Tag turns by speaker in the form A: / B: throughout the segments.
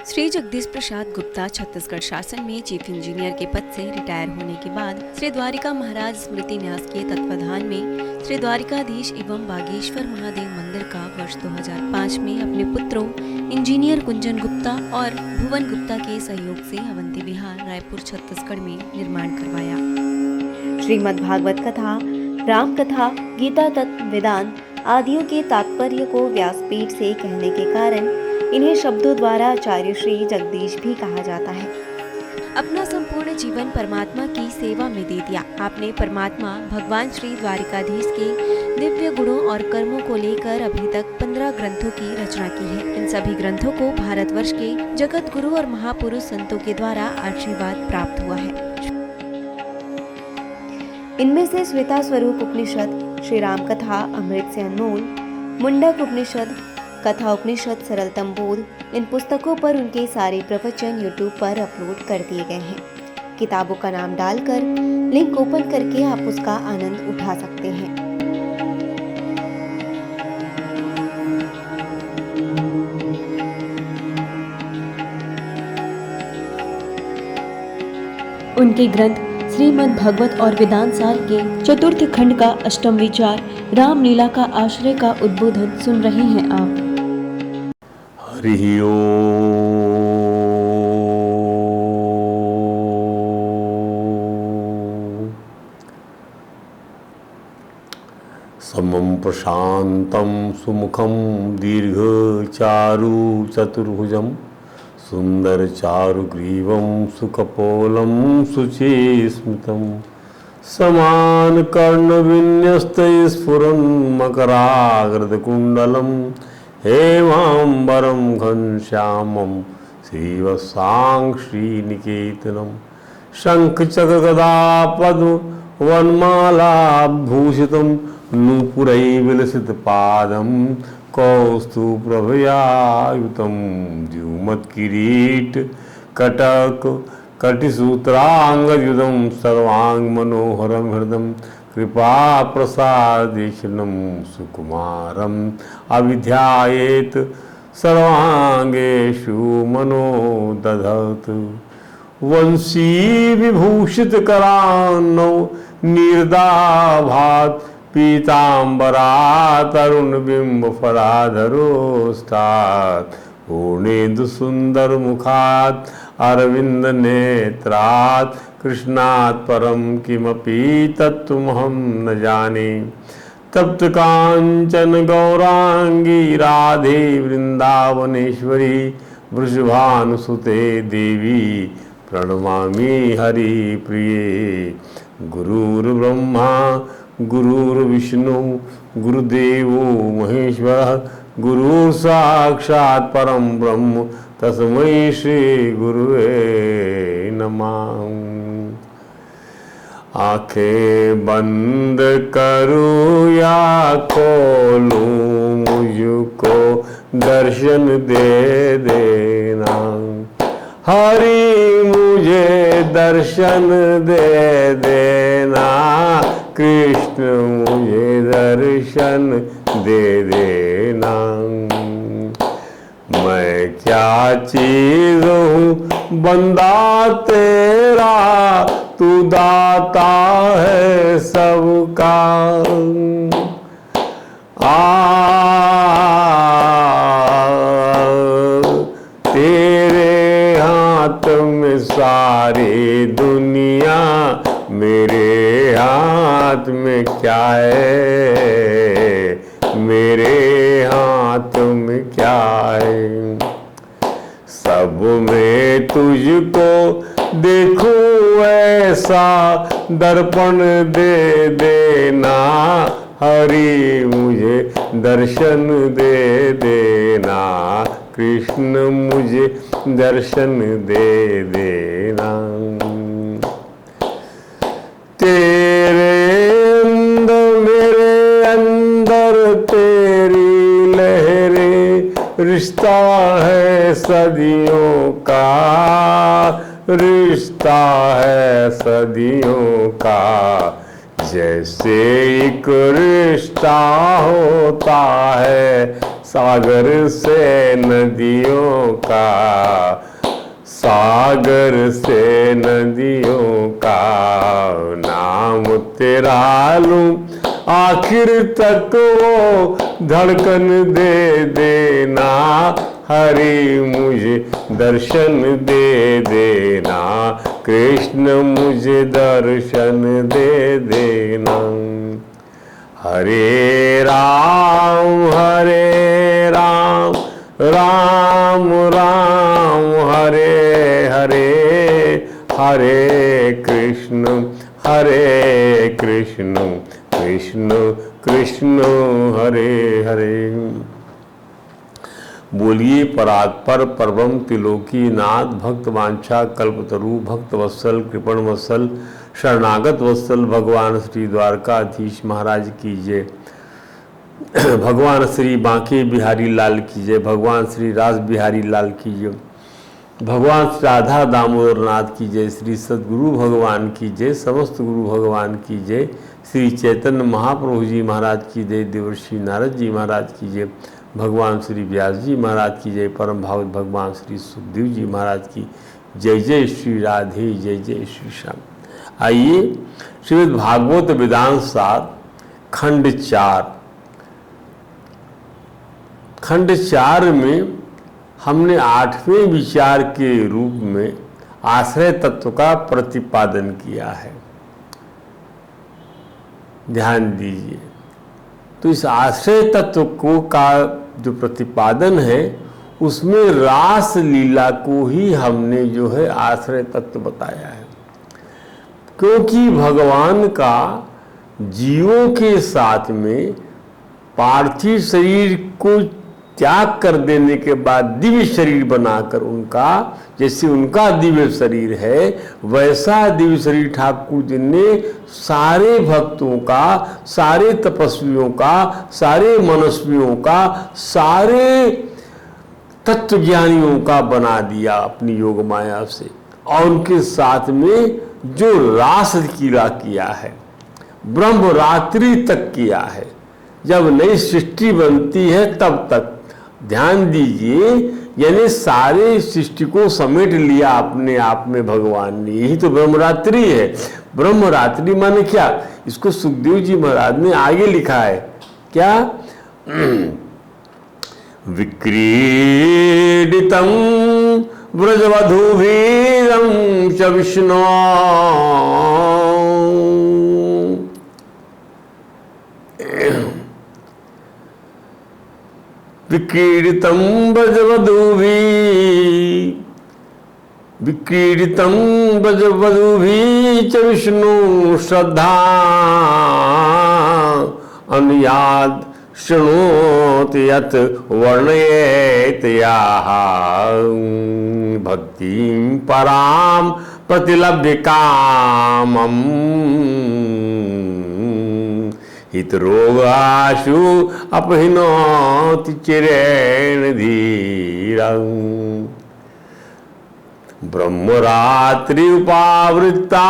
A: श्री जगदीश प्रसाद गुप्ता छत्तीसगढ़ शासन में chief engineer के पद से रिटायर होने के बाद श्री द्वारिका महाराज स्मृति न्यास के तत्वाधान में श्री द्वारिकाधीश एवं बागेश्वर महादेव मंदिर का वर्ष 2005 में अपने पुत्रों इंजीनियर कुंजन गुप्ता और भुवन गुप्ता के सहयोग से अवंती विहार रायपुर छत्तीसगढ़ में निर्माण करवाया। श्रीमद् भागवत कथा, राम कथा, गीता तत्व, वेदांत आदियों के तात्पर्य को व्यासपीठ से कहने के कारण इन्हें शब्दों द्वारा आचार्य श्री जगदीश भी कहा जाता है। अपना संपूर्ण जीवन परमात्मा की सेवा में दे दिया। आपने परमात्मा भगवान श्री द्वारिकाधीश के दिव्य गुणों और कर्मों को लेकर अभी तक 15 ग्रंथों की रचना की है। इन सभी ग्रंथों को भारतवर्ष के जगत गुरु और महापुरुष संतों के द्वारा आशीर्वाद प्राप्त हुआ है। इनमें से श्वेता स्वरूप उपनिषद, श्री राम कथा अमृत से अनमोल, मुंडक उपनिषद, कथा उपनिषद, सरलतम बोध, इन पुस्तकों पर उनके सारे प्रवचन यूट्यूब पर अपलोड कर दिए गए हैं। किताबों का नाम डालकर लिंक ओपन करके आप उसका आनंद उठा सकते हैं। उनके ग्रंथ श्रीमद् भागवत और वेदांत सार के चतुर्थ खंड का अष्टम विचार रामलीला का आश्रय का उद्बोधन सुन रहे हैं आप।
B: हरि ओम। समं प्रशांतं सुमुखं दीर्घचारु चतुर्भुजं सुंदर चारुग्रीवं सुकपोलं शुचिस्मितं समान कर्णविन्यस्तं स्फुरन् मकराग्रकुण्डलं हेमांबरं घनश्यामं श्रीवत्सां श्रीनिकेतनं शङ्खचक्रगदा पद्म वनमालाभूषितं नूपुरैर्विलसितपादं कौस्तुभप्रभयायुतं द्युमत्किरीट कटक कटिसूत्रांगयुधं सर्वांगमनोहरं हृदं कृपा प्रसादेशनं सुकुमारम् अविध्यायेत सर्वांगेषु मनो दधत् वंशी विभूषित करान्नौ निर्दाभात् पीतांबरा तरुण बिंब फलाधरोस्तात् पूर्णेन्दु सुंदर मुखात् अरविंद नेत्रात् कृष्णात् परम किमपि तत्त्वमहं न जाने। तप्त कांचन गौरांगी राधे वृंदावनेश्वरी वृषभानुसुते देवी प्रणमामि हरिप्रिये। गुरुर्ब्रह्मा गुरुर्विष्णु गुरुदेवो महेश्वरः गुरुः साक्षात् परं ब्रह्म तस्मै श्री गुरुवे नमः। आंखें बंद करूं या खोलूं मुझको दर्शन दे देना। हरि मुझे दर्शन दे देना, कृष्ण मुझे दर्शन दे देना। मैं क्या चीज हूँ बंदा तेरा, तू दाता है सबका। तेरे हाथ में सारी दुनिया, मेरे हाथ में क्या है, मेरे हाथ में क्या है। सब में तुझको देखूं ऐसा दर्पण दे देना। हरि मुझे दर्शन दे देना, कृष्ण मुझे दर्शन दे देना। तेरे अंदर मेरे अंदर तेरी लहरें, रिश्ता है सदियों का, रिश्ता है सदियों का। जैसे एक रिश्ता होता है सागर से नदियों का, सागर से नदियों का नाम तेरा लूं आखिर तक वो धड़कन दे देना, हरि मुझे दर्शन दे देना, कृष्ण मुझे दर्शन दे देना। हरे राम राम राम हरे हरे, हरे कृष्ण कृष्ण कृष्ण हरे हरे। बोलिए परात्पर परम त्रिलोकीनाथ भक्त वांछा कल्पतरु भक्त वत्सल कृपण वत्सल शरणागत वत्सल भगवान श्री द्वारकाधीश महाराज की जय। भगवान श्री बांके बिहारी लाल की जय। भगवान श्री रास बिहारी लाल की जय। भगवान श्री राधा दामोदर नाथ की जय। श्री सद्गुरु भगवान की जय। समस्त गुरु भगवान की जय। श्री चैतन्य महाप्रभु जी महाराज की जय। देवर्षि नारद जी महाराज की जय। भगवान श्री व्यास जी महाराज की जय। परम भागवत भगवान श्री सुखदेव जी महाराज की जय। जय श्री राधे, जय जय श्री श्याम। आइए श्रीमद् भागवत वेदांत सार खंड 4 में हमने 8वें विचार के रूप में आश्रय तत्व का प्रतिपादन किया है। ध्यान दीजिए, तो इस आश्रय तत्व को का जो प्रतिपादन है उसमें रास लीला को ही हमने जो है आश्रय तत्व बताया है, क्योंकि भगवान का जीवों के साथ में पार्थिव शरीर को त्याग कर देने के बाद दिव्य शरीर बनाकर उनका, जैसे उनका दिव्य शरीर है वैसा दिव्य शरीर ठाकुर जी ने सारे भक्तों का, सारे तपस्वियों का, सारे मनस्वियों का, सारे तत्वज्ञानियों का बना दिया अपनी योग माया से। और उनके साथ में जो रास लीला किया है, ब्रह्म रात्रि तक किया है, जब नई सृष्टि बनती है तब तक। ध्यान दीजिए, यानी सारे सृष्टि को समेट लिया अपने आप में भगवान ने। यही तो ब्रह्मरात्रि है। ब्रह्मरात्रि माने क्या? इसको सुखदेव जी महाराज ने आगे लिखा है क्या? विक्रीडितम व्रजवधूभिरं च विष्णु विक्रीडितं व्रजवधूभिः च विष्णु श्रद्धा अनुयाद शृणोति यत् वर्णयेत याः भक्तिं परां प्रतिलभ्य कामम् हितरोगाशु अपहिनोति चिरेण धीरं ब्रह्मरात्रि उपावृत्ता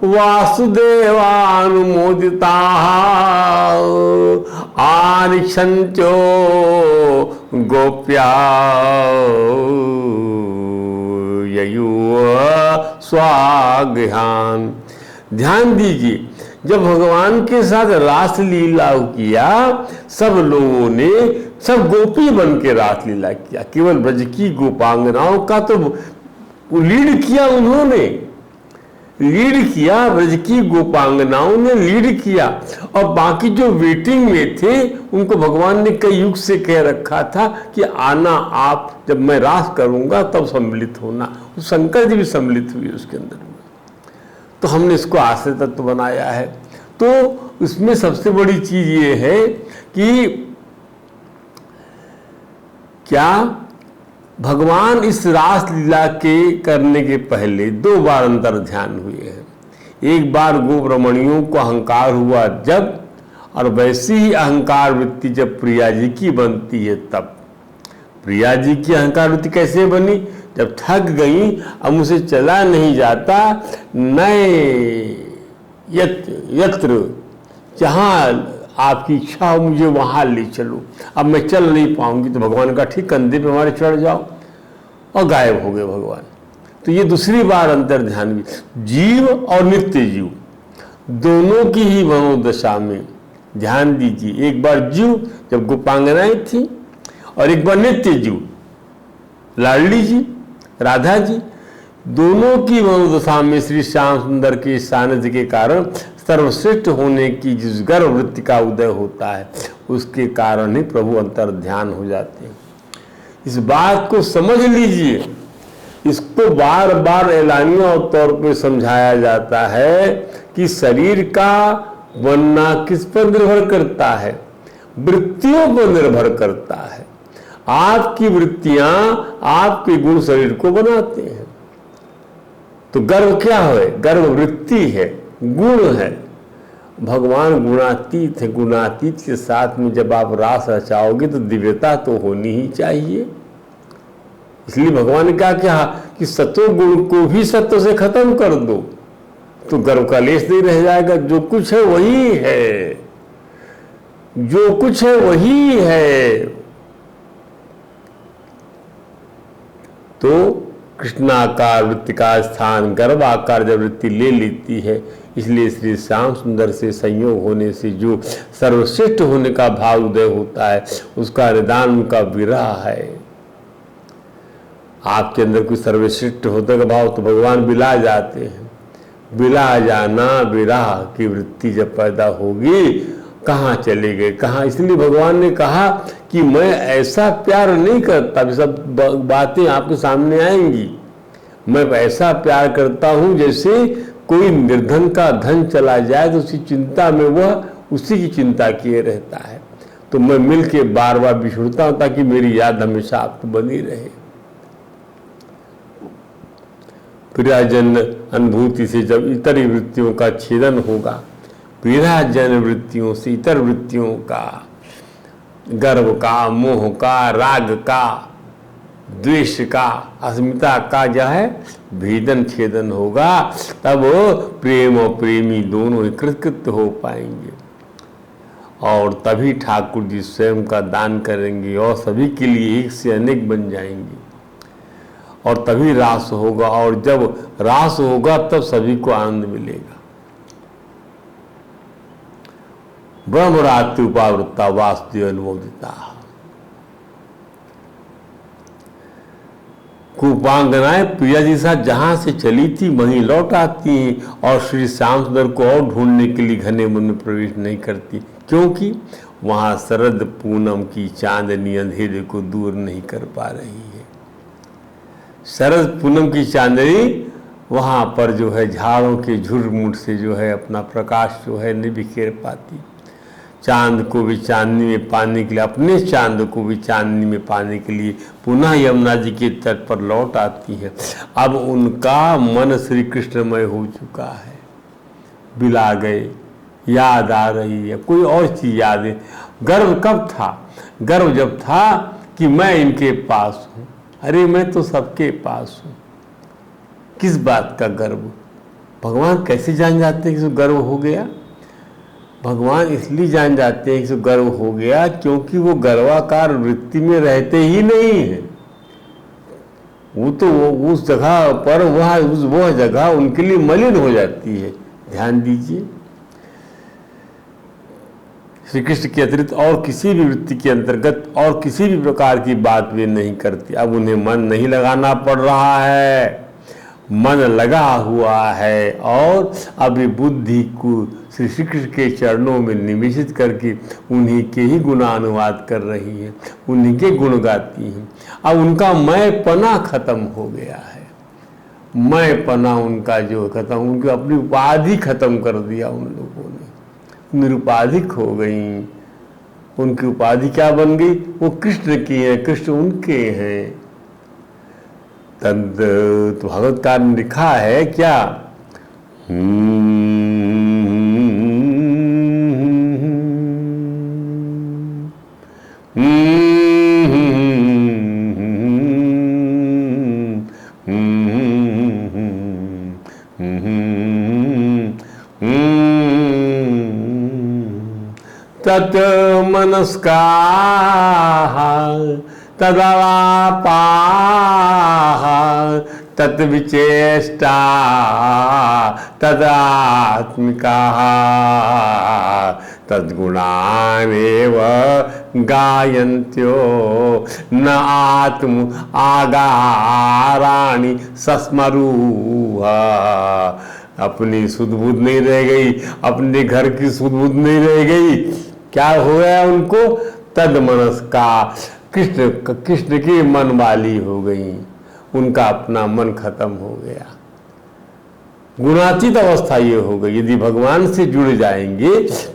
B: वासुदेवानुमोदिता आनिक्षन्त्यो गोप्या ययुः स्वागृहान्। ध्यान दीजिए, जब भगवान के साथ रास लीला किया, सब लोगों ने, सब गोपी बन के रास लीला किया। केवल ब्रज की गोपांगनाओं का तो लीड किया, उन्होंने लीड किया, ब्रज की गोपांगनाओं ने लीड किया। और बाकी जो वेटिंग में थे उनको भगवान ने कई युग से कह रखा था कि आना आप, जब मैं रास करूंगा तब सम्मिलित होना। शंकर जी भी सम्मिलित हुए उसके अंदर। तो हमने इसको आश्रय तत्व बनाया है। तो उसमें सबसे बड़ी चीज ये है कि क्या भगवान इस रास लीला के करने के पहले 2 बार अंतर ध्यान हुए हैं। एक बार गोब्रमणियों को अहंकार हुआ जब, और वैसी ही अहंकार वृत्ति जब प्रिया जी की बनती है तब। प्रिया जी की अहंकार वृत्ति कैसे बनी? जब थक गई, अब मुझसे चला नहीं जाता, नए यत्र जहाँ आपकी इच्छा हो मुझे वहाँ ले चलो, अब मैं चल नहीं पाऊंगी। तो भगवान का ठीक कंधे पे हमारे चढ़ जाओ, और गायब हो गए भगवान। तो ये दूसरी बार अंतर ध्यान की, जीव और नित्य जीव दोनों की ही मनोदशा में ध्यान दीजिए। एक बार जीव जब गोपांगनाएं थी, और एक बार नित्य जीव लाडली जी, राधा जी, दोनों की मनोदशा में श्री श्याम सुंदर के सानिध्य के कारण सर्वश्रेष्ठ होने की जिस गर्व वृत्ति का उदय होता है, उसके कारण ही प्रभु अंतर ध्यान हो जाते हैं। इस बात को समझ लीजिए। इसको बार बार एलानिया तौर पे समझाया जाता है कि शरीर का बनना किस पर निर्भर करता है, वृत्तियों पर निर्भर करता है। आपकी वृत्तियां आपके गुण शरीर को बनाते हैं। तो गर्व क्या है? गर्व वृत्ति है, गुण है। भगवान गुणातीत है। गुणातीत के साथ में जब आप रास रचाओगे तो दिव्यता तो होनी ही चाहिए। इसलिए भगवान ने क्या कहा कि सत्व गुण को भी सत्व से खत्म कर दो, तो गर्व का लेश नहीं रह जाएगा। जो कुछ है वही है, जो कुछ है वही है। तो कृष्णाकार वृत्ति का स्थान गर्भ आकार जब वृत्ति ले लेती है, इसलिए श्री श्याम सुंदर से संयोग होने से जो सर्वश्रेष्ठ होने का भाव उदय होता है, उसका निदान उनका विरह है। आपके अंदर कोई सर्वश्रेष्ठ होने का भाव तो भगवान बिला जाते हैं। बिला जाना, विरह की वृत्ति जब पैदा होगी, कहाँ चले गए कहाँ। इसलिए भगवान ने कहा कि मैं ऐसा प्यार नहीं करता, सब बातें आपके सामने आएंगी। मैं ऐसा प्यार करता हूँ जैसे कोई निर्धन का धन चला जाए तो उसी चिंता में वह उसी की चिंता किए रहता है। तो मैं मिल के बार बार बिछुड़ता हूँ ताकि मेरी याद हमेशा आपको बनी रहे। प्रियजन अनुभूति से जब इतर वृत्तियों का छेदन होगा, प्रियजन वृत्तियों से इतर वृत्तियों का, गर्व का, मोह का, राग का, द्वेष का, अस्मिता का जो है भेदन छेदन होगा, तब प्रेम और प्रेमी दोनों एकीकृत हो पाएंगे। और तभी ठाकुर जी स्वयं का दान करेंगे और सभी के लिए एक से अनेक बन जाएंगे। और तभी रास होगा, और जब रास होगा तब सभी को आनंद मिलेगा। ब्रह्मरात्रि उपावृत्ता वासुदेव अनुमोदिता। गोपांगनाएं प्रिया जी साथ जहां से चली थी वहीं लौट आती हैं, और श्री श्याम सुंदर को और ढूंढने के लिए घने मन में प्रवेश नहीं करती, क्योंकि वहां शरद पूनम की चांदनी अंधेरे को दूर नहीं कर पा रही है। शरद पूनम की चांदनी वहां पर जो है झाड़ों के झुरमुट से जो है अपना प्रकाश जो है नहीं बिखेर पाती। चांद को भी चांदनी में पाने के लिए, अपने चांद को भी चांदनी में पाने के लिए पुनः यमुना जी के तट पर लौट आती है। अब उनका मन श्री कृष्णमय हो चुका है। बिला गए, याद आ रही है, कोई और चीज याद है। गर्व कब था? गर्व जब था कि मैं इनके पास हूँ। अरे मैं तो सबके पास हूँ। किस बात का गर्व? भगवान कैसे जान जाते हैं कि गर्व हो गया? भगवान इसलिए जान जाते हैं कि गर्व हो गया क्योंकि वो गर्वाकार वृत्ति में रहते ही नहीं है। वो तो उस जगह पर वह जगह उनके लिए मलिन हो जाती है। ध्यान दीजिए, श्री कृष्ण के अतिरिक्त और किसी भी वृत्ति के अंतर्गत और किसी भी प्रकार की बात वे नहीं करती। अब उन्हें मन नहीं लगाना पड़ रहा है, मन लगा हुआ है, और अभी बुद्धि को श्री कृष्ण के चरणों में निवेशित करके उन्हीं के ही गुणानुवाद कर रही है, उन्हीं के गुण गाती हैं। अब उनका मैंपना खत्म हो गया है। मैंपना उनका जो खत्म, उनकी अपनी उपाधि खत्म कर दिया उन लोगों ने, निरुपाधिक हो गई। उनकी उपाधि क्या बन गई? वो कृष्ण की है, कृष्ण उनके हैं। तद तो भगवतकार ने लिखा है क्या? तत् मनस्काः तदवापाः तत् विचेष्टा तदात्मिकाः तद्गुणानेव गायन्त्यो न आत्म आगाराणि सस्मरूह। अपनी सुध बुध नहीं रह गई, अपने घर की सुध बुध नहीं रह गई, क्या हो गया उनको? तद मनस्का, कृष्ण की मन वाली हो गई, उनका अपना मन खत्म हो गया। गुणातीत अवस्था ये हो गई। यदि भगवान से जुड़ जाएंगे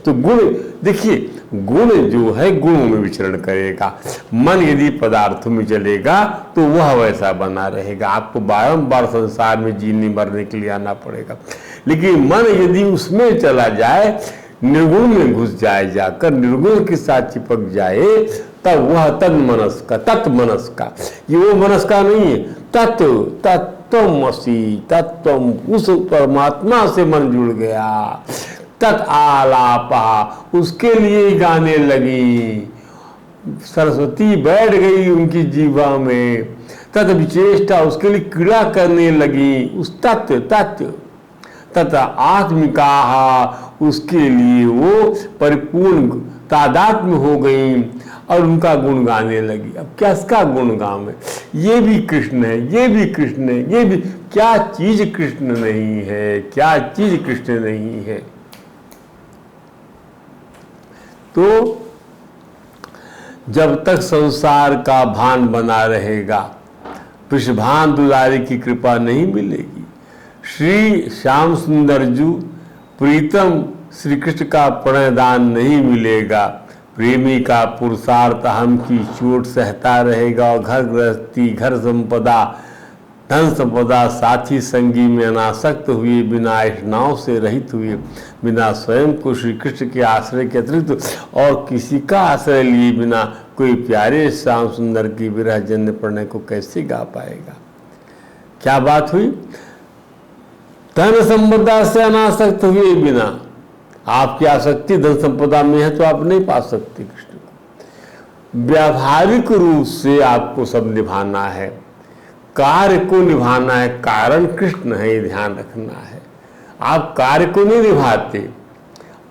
B: तो गुण, देखिए गुण जो है गुणों में विचरण करेगा। मन यदि पदार्थों में चलेगा तो वह वैसा बना रहेगा। आपको बारंबार संसार में जीने मरने के लिए आना पड़ेगा। लेकिन मन यदि उसमें चला जाए, निर्गुण में घुस जाए, जाकर निर्गुण के साथ चिपक जाए, तब वह तद मनस का, तत्व मनस का, ये वो मनस का नहीं है, तत्व तत्वमसि, तत्वम, उस परमात्मा से मन जुड़ गया। तत् आलापा, उसके लिए गाने लगी, सरस्वती बैठ गई उनकी जीवा में। तत् विचेष्टा, उसके लिए क्रीड़ा करने लगी, उस तत्व तथा आत्मिका, उसके लिए वो परिपूर्ण तादात्म्य हो गई और उनका गुण गाने लगी। अब क्या इसका गुण गाम है? ये भी कृष्ण है, ये भी कृष्ण है, ये भी, क्या चीज कृष्ण नहीं है, क्या चीज कृष्ण नहीं है। तो जब तक संसार का भान बना रहेगा, वृषभान दुलारी की कृपा नहीं मिलेगी। श्री श्याम सुंदर जू प्रीतम श्री कृष्ण का प्रणयदान नहीं मिलेगा। प्रेमी का पुरुषार्थ हम की चोट सहता रहेगा और घर गृहस्थी, घर संपदा, धन संपदा, साथी संगी में अनासक्त हुए, बिना इष्णाओं से रहित हुए, बिना स्वयं को श्री कृष्ण के आश्रय के अतिरिक्त और किसी का आश्रय लिए बिना कोई प्यारे श्याम सुंदर की विरह जन्य प्रणय को कैसे गा पाएगा? क्या बात हुई? धन संपदा से अनासक्त हुए बिना, आपकी आसक्ति धन संपदा में है तो आप नहीं पा सकते कृष्ण को। व्यावहारिक रूप से आपको सब निभाना है, कार्य को निभाना है, कारण कृष्ण है, ये ध्यान रखना है। आप कार्य को नहीं निभाते,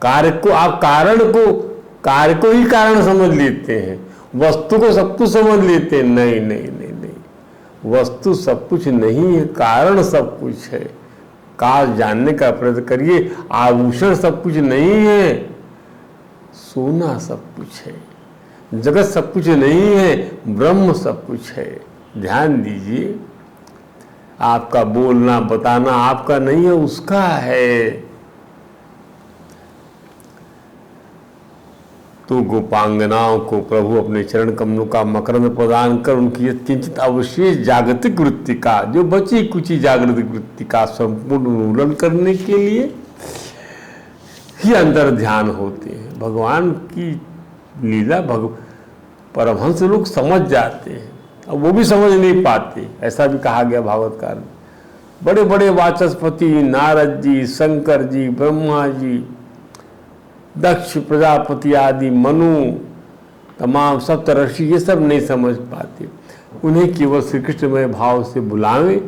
B: कार्य को, आप कार्य को ही कारण समझ लेते हैं, वस्तु को सब कुछ समझ लेते हैं। नहीं नहीं नहीं नहीं, वस्तु सब कुछ नहीं है, कारण सब कुछ है। काल जानने का प्रयत्न करिए। आभूषण सब कुछ नहीं है, सोना सब कुछ है। जगत सब कुछ नहीं है, ब्रह्म सब कुछ है। ध्यान दीजिए, आपका बोलना बताना आपका नहीं है, उसका है। तो गोपांगनाओं को प्रभु अपने चरण कमलों का मकरंद प्रदान कर उनकी किंचित अवशेष जागतिक वृत्ति का, जो बची कुची जागृतिक वृत्ति का संपूर्ण उन्मूलन करने के लिए ही अंदर ध्यान होते हैं। भगवान की लीला परमहंस लोग समझ जाते हैं, अब वो भी समझ नहीं पाते। ऐसा भी कहा गया भागवतकार में। बड़े बड़े वाचस्पति, नारद जी, शंकर जी, ब्रह्मा जी, दक्ष प्रजापति आदि, मनु, तमाम सप्तऋषि, ये सब नहीं समझ पाते। उन्हें केवल श्री कृष्णमय भाव से बुलावें,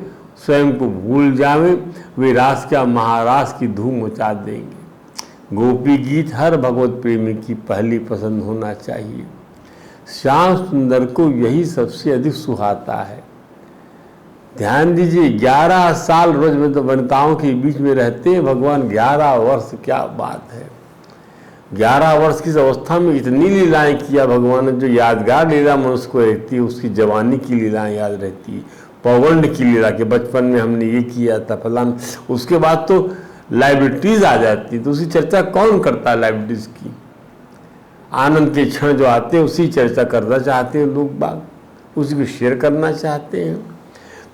B: स्वयं को भूल जावें, वे रास क्या महारास की धूम मचा देंगे। गोपी गीत हर भगवत प्रेमी की पहली पसंद होना चाहिए। श्याम सुंदर को यही सबसे अधिक सुहाता है। ध्यान दीजिए, 11 साल ब्रज वनिताओं के बीच में रहते हैं भगवान। 11 वर्ष, क्या बात है। 11 वर्ष की अवस्था में इतनी लीलाएं किया भगवान ने, जो यादगार लीला मनुष्य को रहती है, उसकी जवानी की लीलाएं याद रहती है। पौगंड की लीला के बचपन में हमने ये किया था फलान, उसके बाद तो लाइबिलिटीज आ जाती है, तो उसी चर्चा कौन करता है लाइबिलिटीज की। आनंद के क्षण जो आते हैं उसी चर्चा करना चाहते हैं लोग बाग, उसी को शेयर करना चाहते हैं।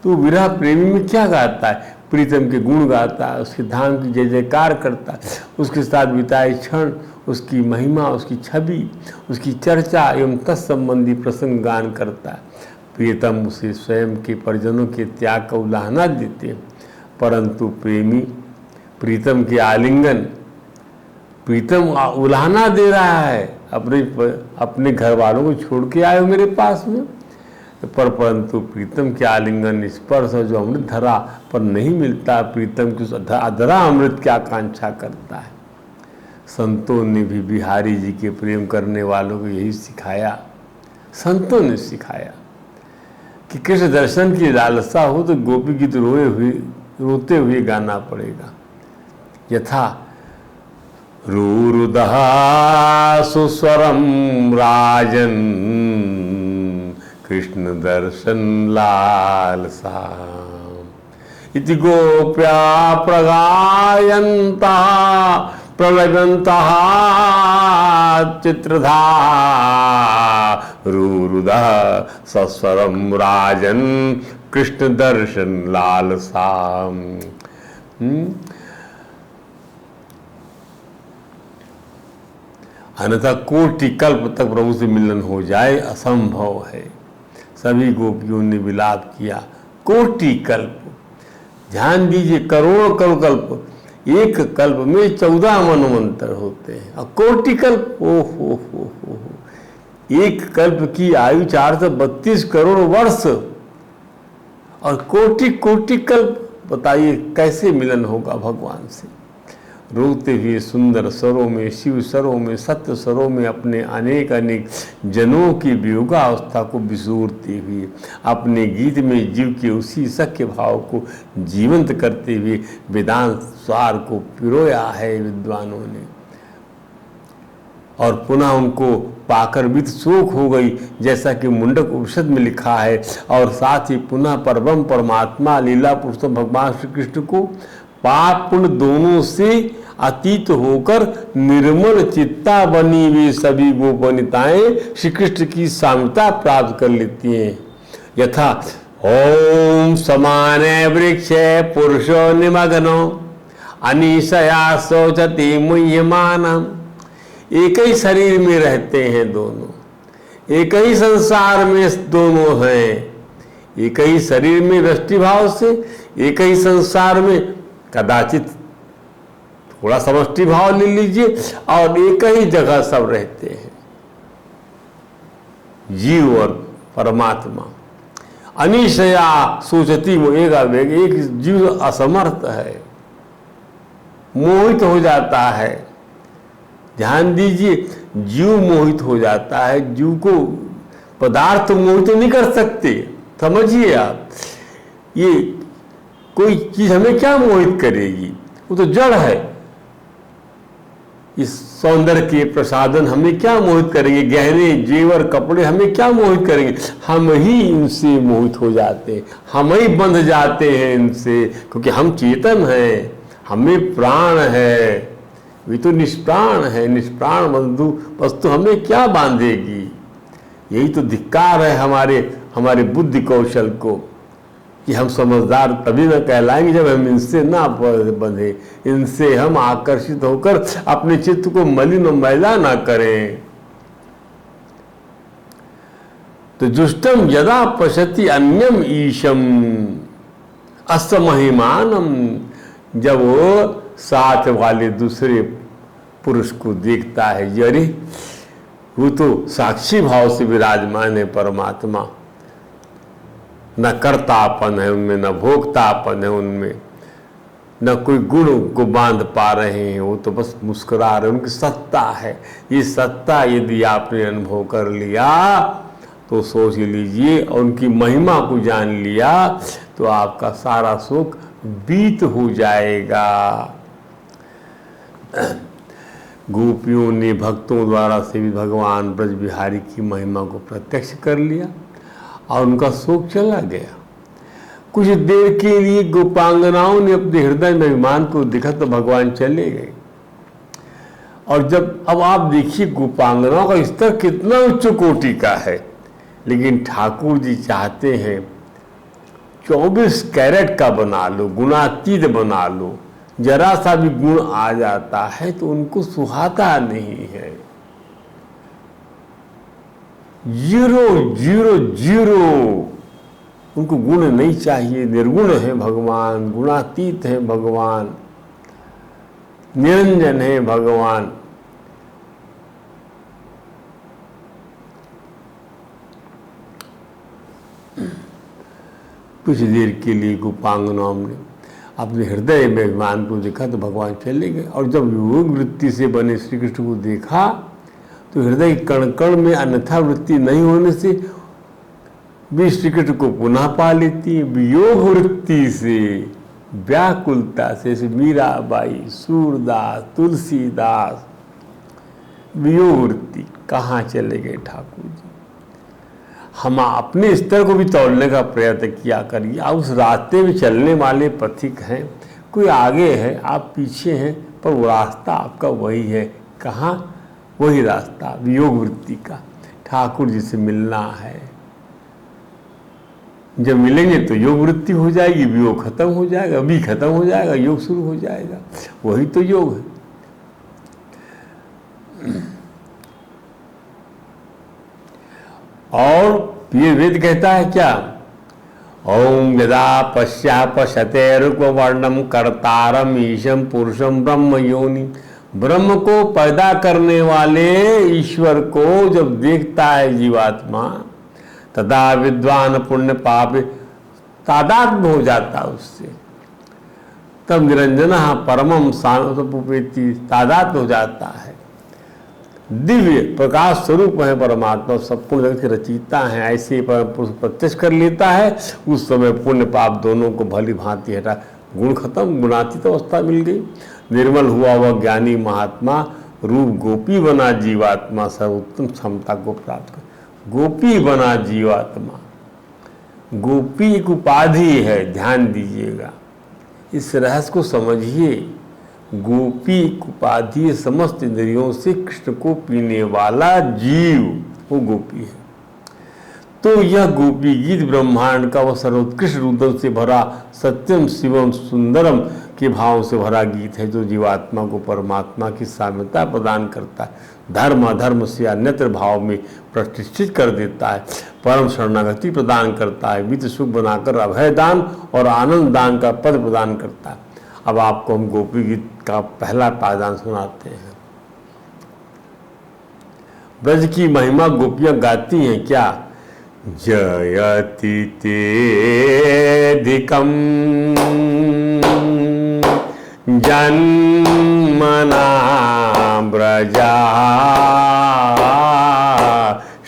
B: तो विरह प्रेमी में क्या गाता है? प्रीतम के गुण गाता है, उसके धाम की जय जयकार करता है, उसके साथ बिताए क्षण, उसकी महिमा, उसकी छवि, उसकी चर्चा एवं तत्संबंधी प्रसंग गान करता है। प्रियतम उसे स्वयं के परिजनों के त्याग का उलाहना देते हैं, परंतु प्रेमी प्रीतम के आलिंगन प्रीतम उलाहना दे रहा है, अपने घर वालों को छोड़ के आए हो मेरे पास में, परंतु प्रीतम के आलिंगन स्पर्श जो अमृत धरा पर नहीं मिलता, प्रीतम की उस अधरा अमृत की आकांक्षा करता है। संतों ने भी बिहारी जी के प्रेम करने वालों को यही सिखाया, संतों ने सिखाया कि कृष्ण दर्शन की लालसा हो तो गोपी गीत रोते हुए गाना पड़ेगा। यथा रूरुदहा सुस्वरम राजन कृष्ण दर्शन लालसा इति गोप्या प्रगायन्ता प्रलयन्तः चित्रधा रूरुदः सस्वरम राजन कृष्ण दर्शन लालसा। अन्यथा कोटि कल्प तक प्रभु से मिलन हो जाए असंभव है। सभी गोपियों ने विलाप किया, कोटि कल्प, ध्यान दीजिए, करोड़ों करोड़ कल्प, एक कल्प में 14 मनवंतर होते हैं, और कोटि कल्प, ओ हो, एक कल्प की आयु 432 करोड़ वर्ष, और कोटि कोटि कल्प, बताइए कैसे मिलन होगा भगवान से। रोते हुए सुंदर स्वरों में, शिव स्वरों में, सत्य स्वरों में अपने अनेक अनेक जनों की वियोगावस्था को बिसूरते हुए अपने गीत में जीव के उसी सख्य भाव को जीवंत करते हुए वेदांत सार को पिरोया है विद्वानों ने। और पुनः उनको पाकर विद शोक हो गई, जैसा कि मुंडक उपनिषद में लिखा है। और साथ ही पुनः परम परमात्मा लीला पुरुषोत्तम भगवान श्री कृष्ण को पाप पुण्य दोनों से अतीत होकर निर्मल चित्ता बनी हुई सभी गोपनीताएं श्री कृष्ण की साम्यता प्राप्त कर लेती हैं। यथा ओम समाने वृक्षे पुरुषो निमग्नो अनिशया शोचति मुह्यमानम। एक ही शरीर में रहते हैं दोनों, एक ही संसार में दोनों हैं, एक ही शरीर में वृष्टि भाव से, एक ही संसार में, कदाचित थोड़ा समष्टि भाव ले लीजिए, और एक ही जगह सब रहते हैं, जीव और परमात्मा। अनिशया सोचती वो एक जीव असमर्थ है, मोहित हो जाता है। ध्यान दीजिए, जीव मोहित हो जाता है, जीव को पदार्थ मोहित नहीं कर सकते। समझिए आप, ये कोई चीज हमें क्या मोहित करेगी, वो तो जड़ है। इस सौंदर्य के प्रसाधन हमें क्या मोहित करेंगे, गहने जेवर कपड़े हमें क्या मोहित करेंगे, हम ही इनसे मोहित हो जाते हैं, हम ही बंध जाते हैं इनसे, क्योंकि हम चेतन हैं, हमें प्राण है, वे तो निष्प्राण है। निष्प्राण वस्तु हमें क्या बांधेगी। यही तो धिक्कार है हमारे बुद्धि कौशल को, कि हम समझदार तभी न कहलाएंगे जब हम इनसे ना बंधे, इनसे हम आकर्षित होकर अपने चित्त को मलिन और मैला ना करें। तो जुष्टम यदा पश्यति अन्यम ईशम असमहिमानम, जब वो साथ वाले दूसरे पुरुष को देखता है, अरे वो तो साक्षी भाव से विराजमान है परमात्मा, न कर्तापन है उनमें, न भोक्तापन है उनमें, न कोई गुण को बांध पा रहे हैं, वो तो बस मुस्कुरा रहे, उनकी सत्ता है। ये सत्ता यदि आपने अनुभव कर लिया तो सोच लीजिए, और उनकी महिमा को जान लिया तो आपका सारा शोक बीत हो जाएगा। गोपियों ने भक्तों द्वारा सेवित भगवान ब्रज बिहारी की महिमा को प्रत्यक्ष कर लिया और उनका शोक चला गया। कुछ देर के लिए गोपांगनाओं ने अपने हृदय में अभिमान को देखा तो भगवान चले गए। और जब अब आप देखिए गोपांगनाओं का स्तर कितना उच्च कोटि का है, लेकिन ठाकुर जी चाहते हैं 24 कैरेट का बना लो, गुणातीत बना लो। जरा सा भी गुण आ जाता है तो उनको सुहाता नहीं है। 0 0 0 उनको गुण नहीं चाहिए, निर्गुण है भगवान, गुणातीत है भगवान। निरंजन है भगवान। कुछ देर के लिए गोपांगनाओं ने अपने हृदय में अभिमान को देखा तो भगवान चले गए। और जब योग वृत्ति से बने श्री कृष्ण को देखा तो हृदय कण कण में अन्यथा वृत्ति नहीं होने से भी श्री कृष्ण को पुनः पा लेती है। वियोग वृत्ति से, व्याकुलता से मीराबाई, सूरदास, तुलसीदास, वियोग वृत्ति कहाँ चले गए ठाकुर जी। हम अपने स्तर को भी तोड़ने का प्रयत्न किया करिए। आप उस रास्ते में चलने वाले पथिक हैं, कोई आगे है, आप पीछे हैं, पर वो रास्ता आपका वही है। कहाँ? वही रास्ता वियोग वृत्ति का। ठाकुर जी से मिलना है। जब मिलेंगे तो योग वृत्ति हो जाएगी, वियोग खत्म हो जाएगा, अभी खत्म हो जाएगा, योग शुरू हो जाएगा। वही तो योग है। और ये वेद कहता है क्या? ओम यदा पश्यते रूप वर्णम कर्तारम ईशम पुरुषम ब्रह्म योनि। ब्रह्म को पैदा करने वाले ईश्वर को जब देखता है जीवात्मा, तदा विद्वान पुण्य पाप तादात्म्य हो जाता है उससे। तब निरंजन परमम सानुपेति, तादात्म्य हो जाता है। दिव्य प्रकाश स्वरूप है परमात्मा, सब पुण्य जगत के रचयिता हैं। ऐसे परम पुरुष प्रत्यक्ष कर लेता है, उस समय पुण्य पाप दोनों को भली भांति हटा, गुण खत्म, गुणातीत अवस्था मिल गई। निर्मल हुआ वह ज्ञानी महात्मा रूप गोपी बना जीवात्मा, सर्वोत्तम क्षमता को प्राप्त कर। गोपी बना जीवात्मा, गोपी एक उपाधि है, ध्यान दीजिएगा, इस रहस्य को समझिए। गोपी एक उपाधि, समस्त इंद्रियों से कृष्ण को पीने वाला जीव वो गोपी है। तो यह गोपी गीत ब्रह्मांड का वह सर्वोत्कृष्ट रुदन से भरा सत्यम शिवम सुंदरम के भाव से भरा गीत है, जो जीवात्मा को परमात्मा की साम्यता प्रदान करता है, धर्म अधर्म से अन्यत्र भाव में प्रतिष्ठित कर देता है, परम शरणागति प्रदान करता है, वित्त सुख बनाकर अभय दान और आनंद दान का पद प्रदान करता है। अब आपको हम गोपी गीत का पहला पायदान सुनाते हैं। ब्रज की महिमा गोपियां गाती हैं क्या? जयति तेधिकम जन्मना ब्रजा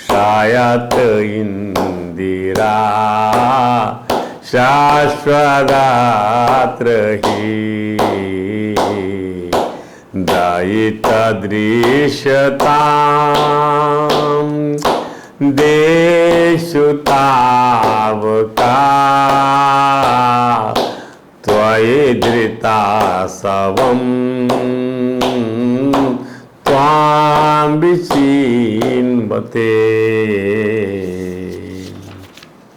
B: शायत इंदिरा शाश्वदात्र ही दयिता दृश्यताम देशुतावका त्वयि धृता सवम त्वां विचिन्वते